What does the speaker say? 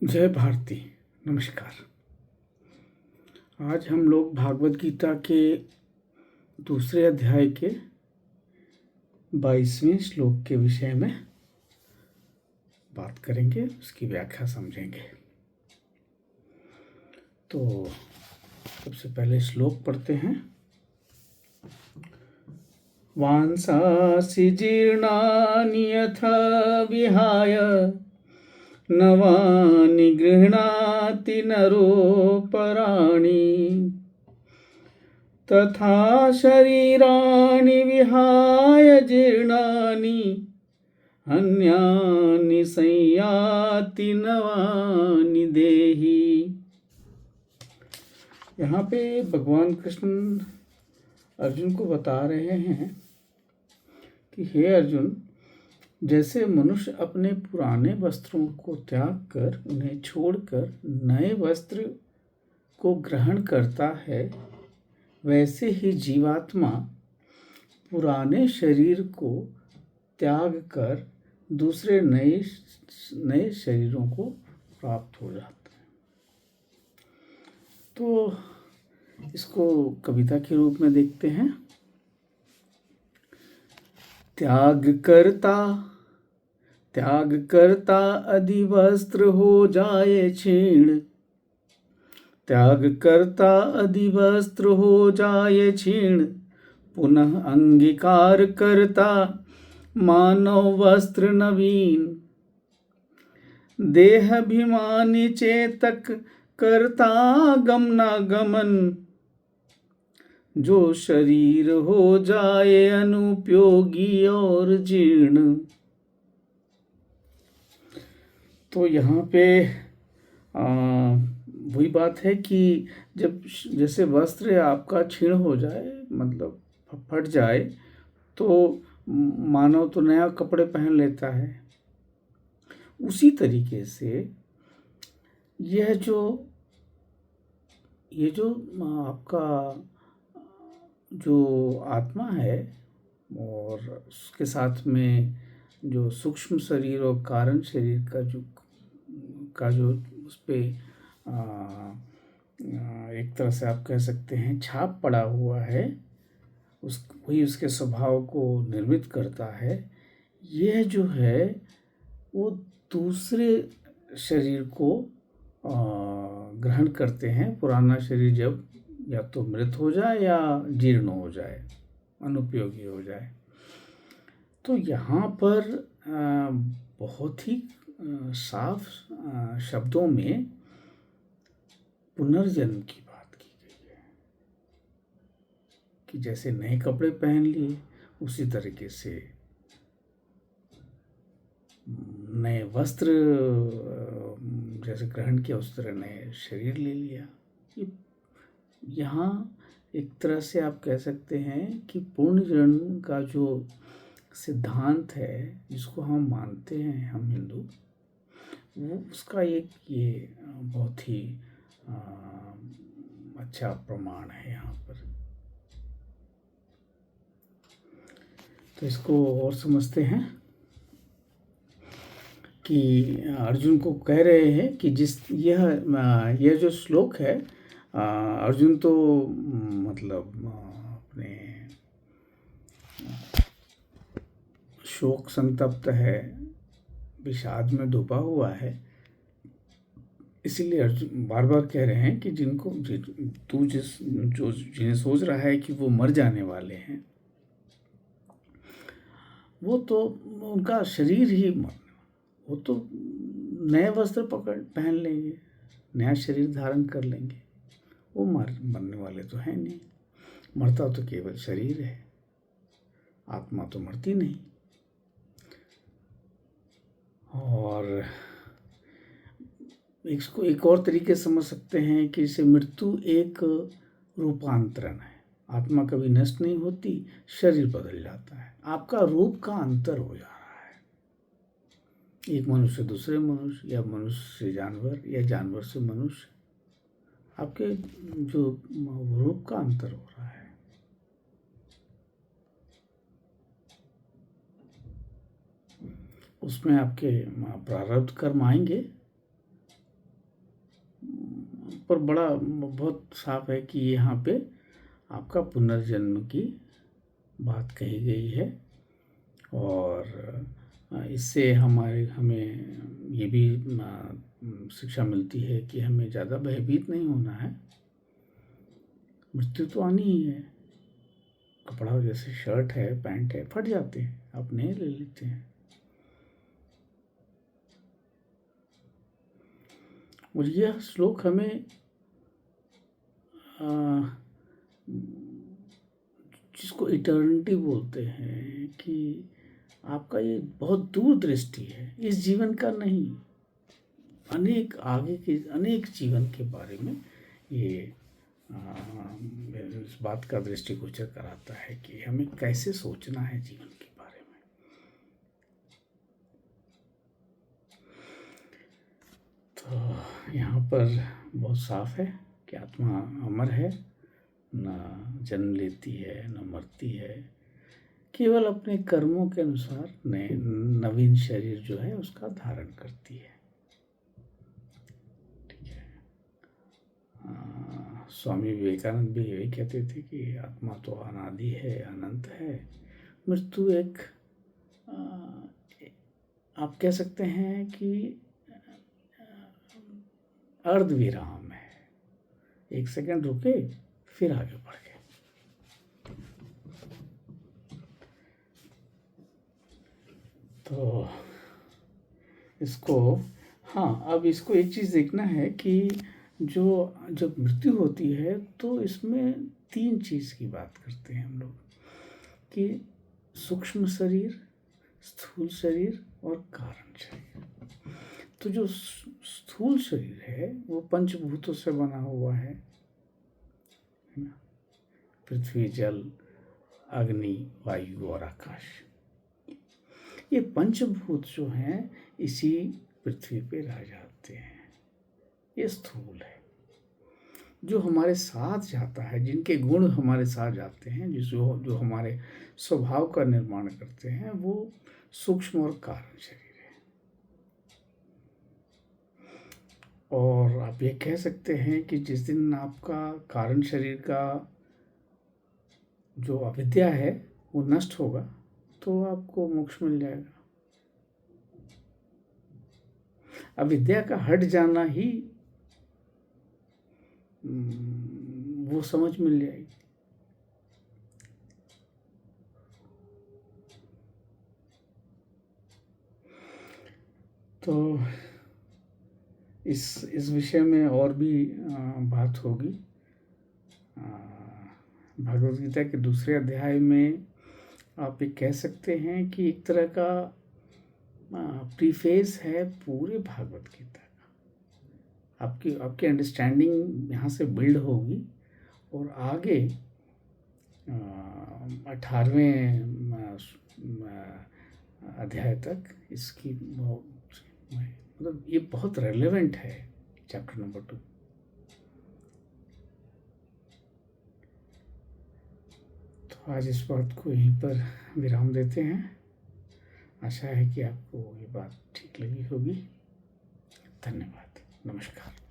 जय भारती। नमस्कार। आज हम लोग भागवत गीता के दूसरे अध्याय के 22वें श्लोक के विषय में बात करेंगे, उसकी व्याख्या समझेंगे। तो सबसे पहले श्लोक पढ़ते हैं। वांसासि जीर्णानि यथा विहाय नवानि गृह्णाति नरोपराणि तथा शरीराणि विहाय जीर्णानि अन्यानि संयाति नवानि देहि। यहाँ पे भगवान कृष्ण अर्जुन को बता रहे हैं कि हे अर्जुन, जैसे मनुष्य अपने पुराने वस्त्रों को त्याग कर उन्हें छोड़कर नए वस्त्र को ग्रहण करता है, वैसे ही जीवात्मा पुराने शरीर को त्याग कर दूसरे नए शरीरों को प्राप्त हो जाता है। तो इसको कविता के रूप में देखते हैं। त्याग करता अधिवस्त्र हो जाए क्षीण। त्याग करता अधिवस्त्र हो जाए क्षीण। पुनः अंगीकार करता मानव वस्त्र नवीन। देहाभिमानी चेतक करता गमनागमन। जो शरीर हो जाए अनुपयोगी और जीर्ण। तो यहाँ पे वही बात है कि जब जैसे वस्त्र आपका क्षीण हो जाए, मतलब फट जाए, तो मानव तो नया कपड़े पहन लेता है। उसी तरीके से ये जो आपका जो आत्मा है और उसके साथ में जो सूक्ष्म शरीर और कारण शरीर का जो उस पे एक तरह से आप कह सकते हैं छाप पड़ा हुआ है, वही उसके स्वभाव को निर्मित करता है। यह जो है वो दूसरे शरीर को ग्रहण करते हैं। पुराना शरीर जब या तो मृत हो जाए या जीर्ण हो जाए, अनुपयोगी हो जाए। तो यहाँ पर बहुत ही साफ शब्दों में पुनर्जन्म की बात की गई है कि जैसे नए कपड़े पहन लिए, उसी तरीके से नए वस्त्र जैसे ग्रहण किया, उस तरह नए शरीर ले लिया। यहाँ एक तरह से आप कह सकते हैं कि पूर्ण जन्म का जो सिद्धांत है, जिसको हम मानते हैं हम हिंदू, वो उसका एक ये बहुत ही अच्छा प्रमाण है यहाँ पर। तो इसको और समझते हैं कि अर्जुन को कह रहे हैं कि यह जो श्लोक है, अर्जुन तो मतलब अपने शोक संतप्त है, विषाद में डूबा हुआ है। इसीलिए अर्जुन बार बार कह रहे हैं कि जिन्हें सोच रहा है कि वो मर जाने वाले हैं, वो तो उनका शरीर ही वो तो नए वस्त्र पहन लेंगे, नया शरीर धारण कर लेंगे। वो मरने वाले तो हैं नहीं। मरता तो केवल शरीर है, आत्मा तो मरती नहीं। और इसको एक और तरीके से समझ सकते हैं कि इसे मृत्यु एक रूपांतरण है। आत्मा कभी नष्ट नहीं होती, शरीर बदल जाता है, आपका रूप का अंतर हो जा रहा है। एक मनुष्य से दूसरे मनुष्य, या मनुष्य से जानवर, या जानवर से मनुष्य, आपके जो रूप का अंतर हो रहा है। उसमें आपके प्रारब्ध कर्म आएंगे पर बड़ा बहुत साफ है कि यहाँ पे आपका पुनर्जन्म की बात कही गई है। और इससे हमें ये भी शिक्षा मिलती है कि हमें ज़्यादा भयभीत नहीं होना है। मृत्यु तो आनी ही है। कपड़ा जैसे शर्ट है, पैंट है, फट जाते हैं, आप नए ले लेते हैं। और यह श्लोक हमें जिसको इटर्निटी बोलते हैं कि आपका ये बहुत दूर दृष्टि है, इस जीवन का नहीं, अनेक आगे के अनेक जीवन के बारे में ये इस बात का दृष्टिगोचर कराता है कि हमें कैसे सोचना है जीवन के बारे में। तो यहाँ पर बहुत साफ है कि आत्मा अमर है, न जन्म लेती है न मरती है, केवल अपने कर्मों के अनुसार नए नवीन शरीर जो है उसका धारण करती है। ठीक है। स्वामी विवेकानंद भी यही कहते थे कि आत्मा तो अनादि है, अनंत है, मृत्यु एक आप कह सकते हैं कि अर्धविराम है। एक सेकंड रुके फिर आगे बढ़ गए। तो इसको अब इसको एक चीज़ देखना है कि जब मृत्यु होती है तो इसमें 3 चीज़ की बात करते हैं हम लोग कि सूक्ष्म शरीर, स्थूल शरीर और कारण शरीर। तो जो स्थूल शरीर है वो पंचभूतों से बना हुआ है ना, पृथ्वी, जल, अग्नि, वायु और आकाश। ये पंचभूत जो हैं इसी पृथ्वी पे रह जाते हैं। ये स्थूल है। जो हमारे साथ जाता है, जिनके गुण हमारे साथ जाते हैं, जो हमारे स्वभाव का निर्माण करते हैं, वो सूक्ष्म और कारण शरीर है। और आप ये कह सकते हैं कि जिस दिन आपका कारण शरीर का जो अविद्या है वो नष्ट होगा तो आपको मोक्ष मिल जाएगा। अविद्या का हट जाना ही वो समझ मिल जाएगी। तो इस विषय में और भी बात होगी। भगवद गीता के दूसरे अध्याय में आप ये कह सकते हैं कि एक तरह का प्रीफेस है पूरे भागवत गीता का। आपकी अंडरस्टैंडिंग यहाँ से बिल्ड होगी और आगे 18वें अध्याय तक इसकी मतलब ये बहुत रेलेवेंट है चैप्टर नंबर 2। तो आज इस बात को यहीं पर विराम देते हैं। आशा है कि आपको ये बात ठीक लगी होगी। धन्यवाद। नमस्कार।